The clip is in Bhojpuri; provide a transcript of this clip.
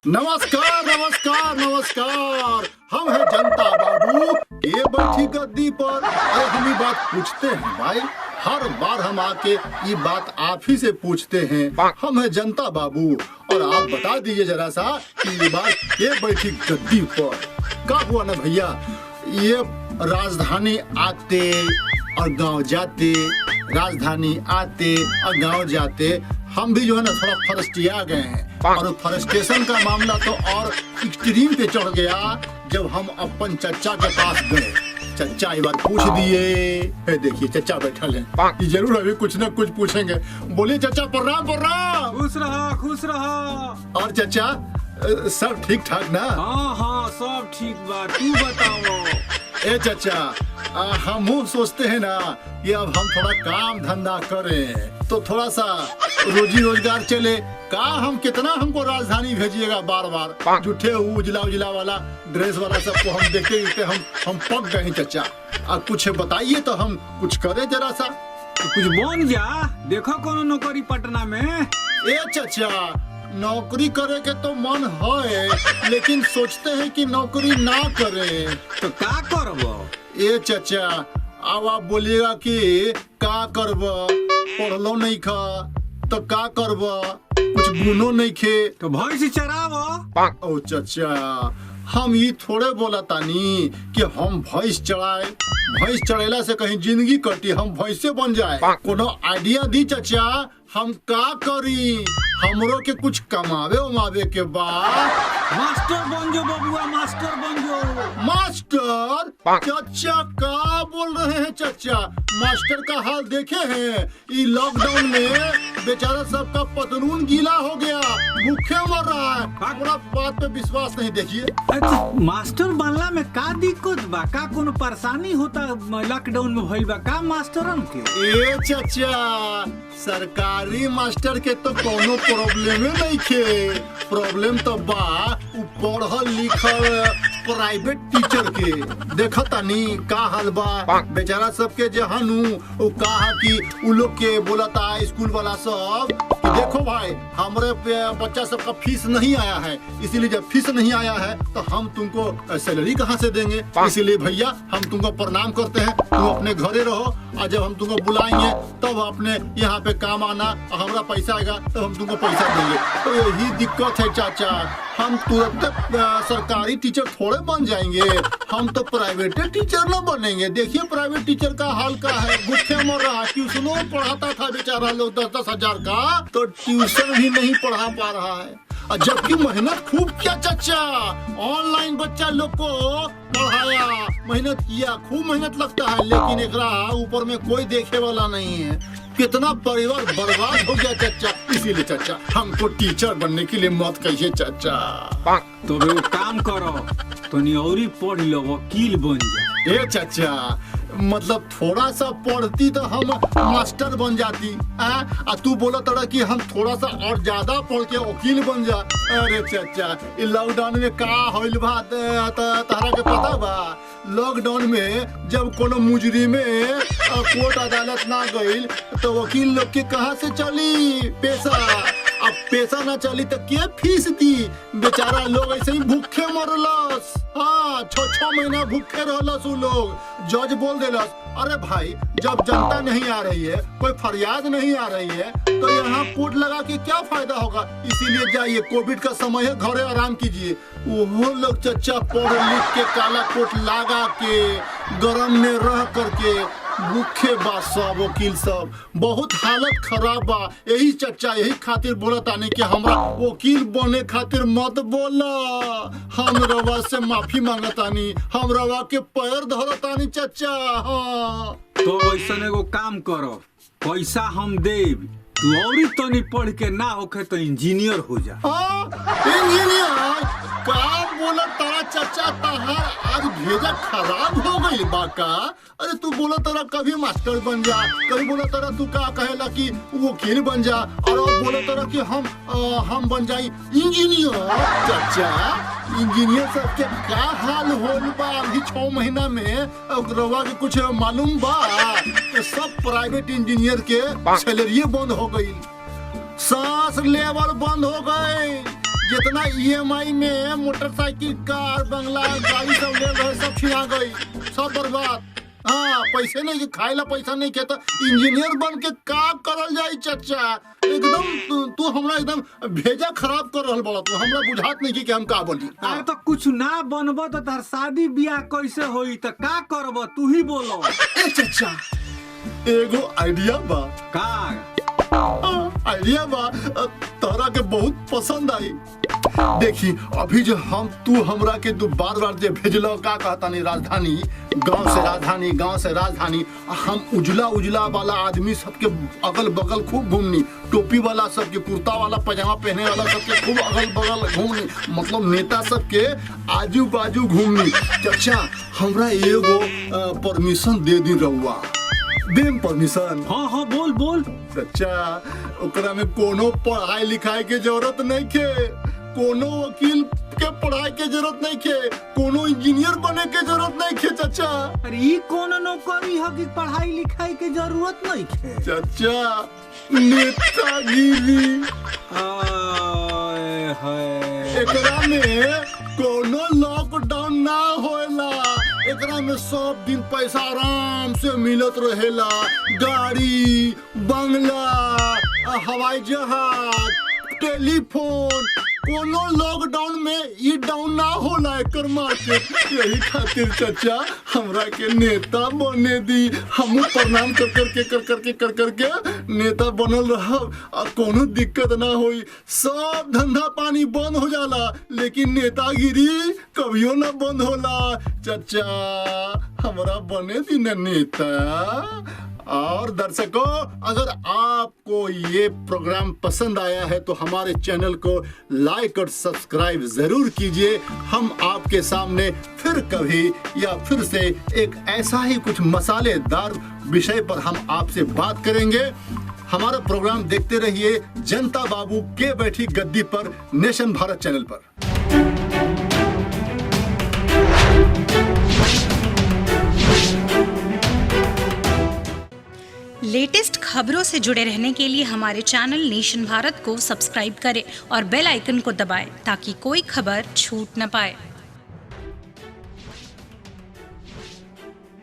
नमस्कार नमस्कार नमस्कार। हम है जनता बाबू, ये बैठी गद्दी पर। अरे हम ये बात पूछते हैं भाई, हर बार हम आके ये बात आप ही से पूछते हैं। हम है जनता बाबू और आप बता दीजिए जरा सा कि ये बात ये बैठी गद्दी पर क्या हुआ ना भैया। ये राजधानी आते और गांव जाते, राजधानी आते और गांव जाते, हम भी जो है ना थोड़ा फरस्टिया गए हैं। और फॉरेस्टेशन का मामला तो और एक्सट्रीम पे चढ़ गया जब हम अपन चचा के पास गए। चचा एक बार पूछ दिए, देखिए चचा बैठल है, ये जरूर अभी कुछ न कुछ पूछेंगे। बोलिए चचा, प्रणाम प्रणाम। खुश रहा खुश रहा। और चचा सब ठीक ठाक ना? हाँ हाँ सब ठीक बा, तू बताओ। ए चचा, हम सोचते हैं ना कि अब हम थोड़ा काम धंधा करें तो थोड़ा सा रोजी रोजगार चले। का हम कितना हमको राजधानी भेजिएगा बार बार, झूठे उजला उजला वाला ड्रेस वाला सबको हम देखते देखते हम पक गए चचा। अब कुछ बताइए तो हम कुछ करें जरा सा। तो कुछ बन जा, देखो कोनो नौकरी पटना में। ए चचा, नौकरी करे के तो मन है, लेकिन सोचते हैं कि नौकरी ना करें तो का करबो? ए चचा, अब आप बोलिएगा कि का करब, पढ़लो नहीं खा तो का करब, कुछ गुनो नहीं खे तो भैंस चरावो। ओ चचा, हम ये थोड़े बोला तानी कि हम भैंस चढ़ाए। भैंस चढ़ेला से कहीं जिंदगी कटी, हम भैंसे बन जाए। कोनो आइडिया दी चचा, हम का करी? हमरो के कुछ कमावे उमावे के बाद मास्टर बन जो बबुआ, मास्टर बन जो। मास्टर? चचा का बोल रहे हैं चचा? मास्टर का हाल देखे हैं? ये लॉकडाउन में बेचारा सबका पतलून गीला हो गया, भूखे मर रहा है। पूरा बात पे विश्वास नहीं। देखिए मास्टर बनला में का दिक्कत बा? का कोनो परेशानी होता लॉकडाउन में भइल बा का मास्टरन के? ए चचा, सरकारी मास्टर के तो कोनो प्रॉब्लम नहीं खे। प्रॉब्लम तो बा पढ़ल लिखल प्राइवेट टीचर के। देखा तानी का हाल बा बेचारा सबके जहानू कहा कि उ लोग के बोला था स्कूल वाला सब कि देखो भाई, हमारे बच्चा सबका फीस नहीं आया है, इसीलिए जब फीस नहीं आया है तो हम तुमको सैलरी कहाँ से देंगे। इसीलिए भैया हम तुमको प्रणाम करते हैं, तुम अपने घरे रहो और जब हम तुमको बुलाएंगे तब अपने यहाँ पे काम आना, हमारा पैसा आएगा तब हम तुमको पैसा देंगे। तो यही दिक्कत है चाचा, हम तुरंत सरकारी टीचर थोड़े बन जाएंगे, हम तो प्राइवेट टीचर न बनेंगे। देखिए प्राइवेट टीचर का हाल का है, भूखे मर रहा है। ट्यूशनों पढ़ाता था बेचारा लोग 10-10 हजार का, तो ट्यूशन भी नहीं पढ़ा पा रहा है। और जबकि मेहनत खूब किया चाचा, ऑनलाइन बच्चा लोग को पढ़ाया, मेहनत किया, खूब मेहनत लगता है, लेकिन एकरा ऊपर में कोई देखे वाला नहीं है। कितना परिवार बर्बाद हो गया चाचा। इसीलिए चाचा हमको टीचर बनने के लिए मत कहिए चाचा। तो वो काम करो, तो और पढ़ लो, वकील बन जा। ए चाचा, मतलब थोड़ा सा पढ़ती तो हम मास्टर बन जाती। तू बोला था कि हम थोड़ा सा और ज्यादा पढ़ के वकील बन जा। अरे चाचा, लॉकडाउन में का होइल बा तारा के पता बा? लॉकडाउन में जब कोनो मुजरिम में कोर्ट अदालत ना गइल तो वकील लोग के कहाँ से चली पैसा? अब पैसा ना चली तो के फीस दी? बेचारा लोग ऐसे ही भूखे मरलस। हाँ, 6-6 महीना भूखे रहलस उ लोग। जज बोल देलस, अरे भाई जब जनता नहीं आ रही है, कोई फरियाद नहीं आ रही है, तो यहाँ कोर्ट लगा के क्या फायदा होगा? इसीलिए जाइए, कोविड का समय है, घरे आराम कीजिए। वो लोग चचा पढ़ लिख के काला कोट लगा के गरम में रह करके भूखे बा सब वकील सब। बहुत हालत खराब बा। यही चचा यही खातिर बोला तानी कि हमरा वकील बने खातिर मत बोला। हम रवा से माफी मांगतानी, हम रवा के पैर धरतानी चचा। हाँ तो ऐसा एगो काम करो, पैसा हम देब, तू और तनी पढ़ के ना होखे तो इंजीनियर हो जा। इंजीनियर? का बोला तारा चचा, तहार आज भेजा खराब हो गई बाका। अरे तू बोला तारा कभी मास्टर बन जा, कभी बोला तारा तू का कहेला कि वकील बन जा, और अब बोला तारा कि हम बन जाई इंजीनियर। चचा, इंजीनियर सबके का हाल होल बा अभी 6 महीना में? रवा के कुछ मालूम बा? सब प्राइवेट इंजीनियर के सैलरी बंद हो गई, सांस लेवल बंद हो गए, जितना ईएमआई में मोटरसाइकिल, कार, बंगला, गाड़ी सब ले रहे सब छिना गई, सब बर्बाद। हाँ, पैसे नहीं के खाए ला पैसा नहीं के तो इंजीनियर बन के का करल जाई चाचा। एकदम तू हमरा एकदम भेजा खराब कर रहल बड़ा। तू हमरा बुझात नहीं कि हम का बनी। अरे तो कुछ ना बनबो तो तार शादी ब्याह कैसे होई तो का करबो तू ही बोलो। ए चाचा, एगो आइडिया बा। का आइडिया बा तोहरा के बहुत पसंद आई। देखी अभी जो तू हमरा के बार बार जे भेजलो का कहता नहीं राजधानी, गांव से राजधानी, गांव से राजधानी। हम उजला उजला वाला आदमी सबके अगल बगल खूब घूमनी, टोपी वाला सबके, कुर्ता वाला पजामा पहने वाला सबके खूब अगल बगल घूमनी, मतलब नेता सबके आजू बाजू घूमनी। चाचा हमरा एगो परमिशन दे दी रहुआ, देम परमिशन। हाँ हाँ बोल बोल। चाचा ओकरा में कोनो पढ़ाई लिखाई के जरूरत नहीं के, कोनो वकील के पढ़ाई के जरूरत नहीं के, कोनो इंजीनियर बने के जरूरत नहीं के चाचा। अरे ये कोनो नौकरी है कि पढ़ाई लिखाई के जरूरत नहीं है चाचा, नेतागिरी। हाय हाय। एकरा में कोनो लॉकडाउन ना होएला, एकरा में सब दिन पैसा आराम से मिलत रहेला, गाड़ी, बंगला, हवाई जहाज, टेलीफोन। कोनो लॉकडाउन में ये डाउन ना होला एकर मार्केट। यही खातिर चाचा हमरा के नेता बने दी। हम प्रणाम कर करके नेता बनल रहब और कोनो दिक्कत ना होई। सब धंधा पानी बंद हो जाला लेकिन नेतागिरी कभियो ना बंद होला। चाचा हमरा बने दी ना नेता। और दर्शकों, अगर आपको ये प्रोग्राम पसंद आया है तो हमारे चैनल को लाइक और सब्सक्राइब जरूर कीजिए। हम आपके सामने फिर कभी या फिर से एक ऐसा ही कुछ मसालेदार विषय पर हम आपसे बात करेंगे। हमारा प्रोग्राम देखते रहिए जनता बाबू के बैठी गद्दी पर, नेशन भारत चैनल पर। लेटेस्ट खबरों से जुड़े रहने के लिए हमारे चैनल नेशन भारत को सब्सक्राइब करें और बेल आइकन को दबाएं ताकि कोई खबर छूट न पाए।